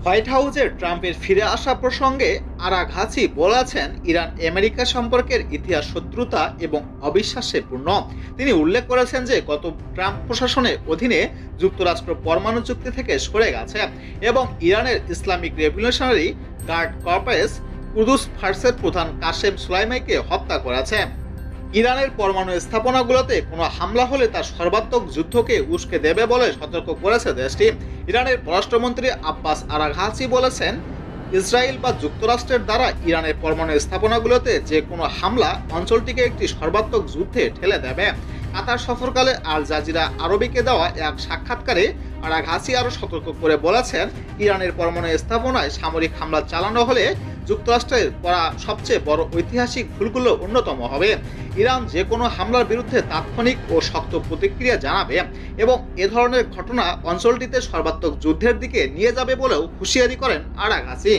White হাউসে ট্রাম্পের ফিরে আসা প্রসঙ্গে আরাঘাচি বলেছেন, ইরান আমেরিকা সম্পর্কের ইতিহাস শত্রুতা এবং অবিশ্বাসে পূর্ণ। তিনি উল্লেখ করেছেন যে গত ট্রাম্প প্রশাসনের অধীনে যুক্তরাষ্ট্র পরমাণু চুক্তি থেকে সরে গেছে এবং ইরানের Islamic revolutionary guard corps Quds ফার্সের প্রধান কাসেম সুলাইমানিকে হত্যা করেছে। ইরানের পরমাণু স্থাপনাগুলোতে কোনো হামলা হলে তার সর্বাত্মক যুদ্ধকে উস্কে দেবে বলে সতর্ক করেছে দেশটি। ইরানের পররাষ্ট্রমন্ত্রী আব্বাস আরাঘাচি বলেছেন, ইসরায়েল বা যুক্তরাষ্ট্রের দ্বারা ইরানের পরমাণু স্থাপনাগুলোতে যে কোনো হামলা অঞ্চলটিকে একটি সর্বাত্মক যুদ্ধে ঠেলে দেবে। কাতার সফরকালে আল জাজিরা আরবিকে দেওয়া এক সাক্ষাৎকারে আরাঘাচি আরও সতর্ক করে বলেছেন, ইরানের পরমাণু স্থাপনায় সামরিক হামলা চালানো হলে যুক্তরাষ্ট্রের করা সবচেয়ে বড় ঐতিহাসিক ভুলগুলো অন্যতম হবে। ইরান যে কোনো হামলার বিরুদ্ধে তাৎক্ষণিক ও শক্ত প্রতিক্রিয়া জানাবে এবং এ ধরনের ঘটনা অঞ্চলটিতে সর্বাত্মক যুদ্ধের দিকে নিয়ে যাবে বলেও হুঁশিয়ারি করেন আরাঘাচি।